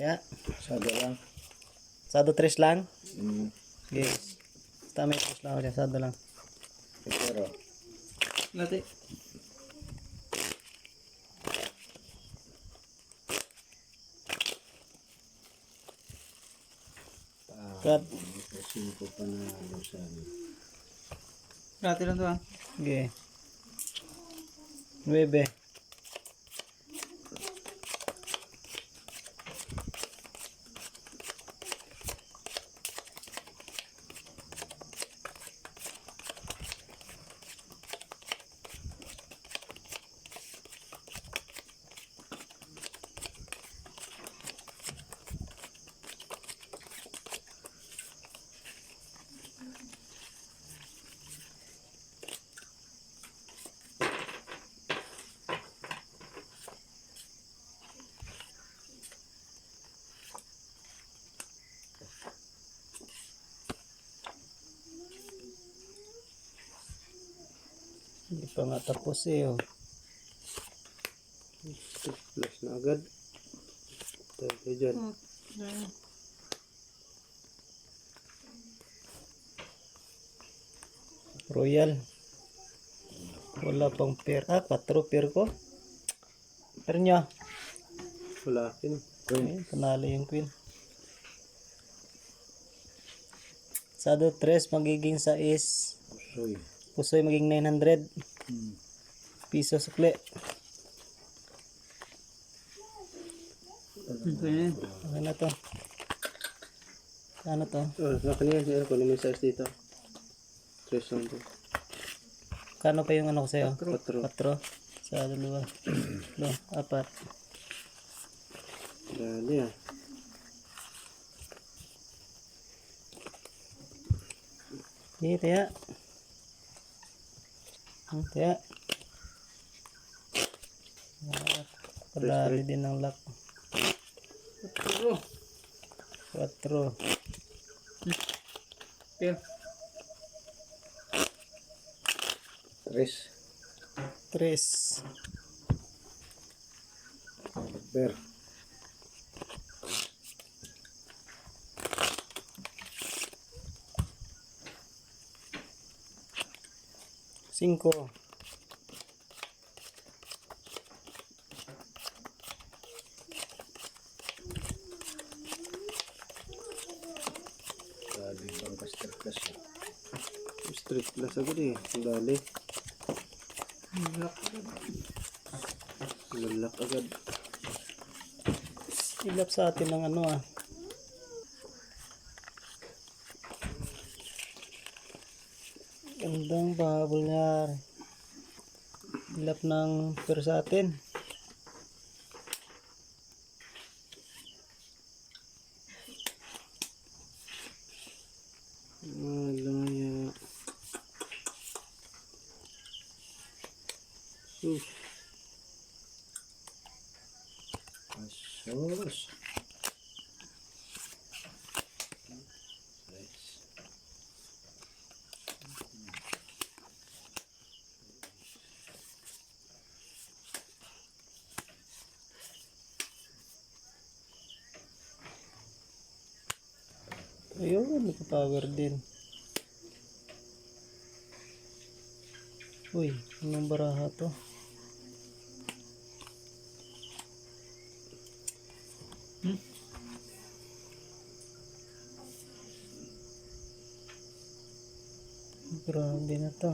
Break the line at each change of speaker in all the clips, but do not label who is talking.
Ya.
Sado lang.
Sado 3 lang.
Okay.
Okay. Tama 3 lang ako dyan. Sado lang.
Pero,
Lati.
Cut.
kasi ko pa na ano sa ano.
Lati lang to ah.
Okay. 9. Hindi pa nga tapos eh. Oh.
Plus na agad. Tayo dyan.
Royal. Wala pang pair. 4 pair ko. Pair nyo.
Wala akin.
Ayun, panalo yung queen. Sado 3 magiging 6.
Soy.
Pusoy magiging 900. Piso sukli.
Okay.
Okay na to. Ano to?
Akin yan. Meron ko naman size dito. 3 lang to.
Kano pa yung ano ko sa'yo?
4.
4. Sa dalawa. No, 4.
Dali ah.
Hindi, tiya. Tiya. Padali din ng lock. 4.
Pair.
3.
3.
Ber.
Cinco.
Dali bang caster plus eh. Street plus agad eh. Dali. Lalak agad.
Ilap sa atin ng ano ah. Gandang bahabol niya. Ilap ng pair sa atin.
Malaya. Sus. Asos.
Ayun, nakapower din. Uy, anong baraha to? Grabe na to.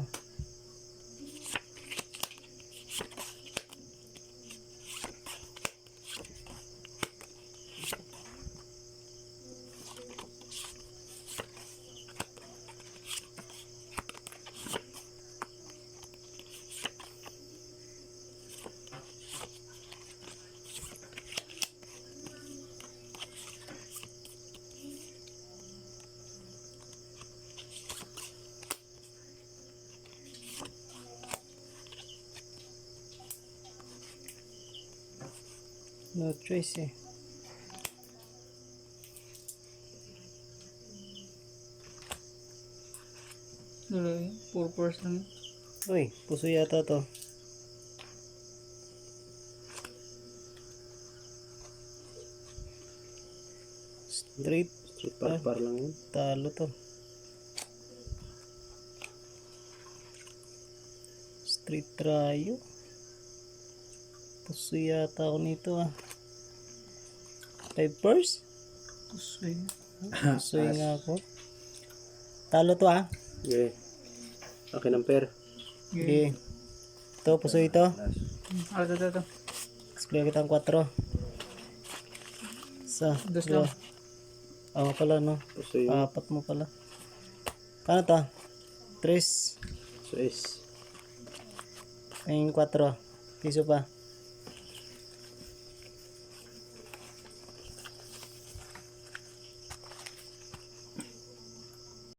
No choice eh.
Dalawa. 4 pairs lang.
Uy, puso yata to. Straight.
Straight par lang yun.
Talo to. Straight tayo. Puso yata ako nito ah. 5 pairs?
Pusoy.
Puso nga ako. Talo to ah.
Okay. Akin ang pair.
Okay. Ito, puso ito.
Ito.
Display kita ang 4. Isa.
Dos
dua.
lang.
Ako pala no.
So yun.
4 mo pala. Kano to? 3.
So is.
Ay 4. Piso pa.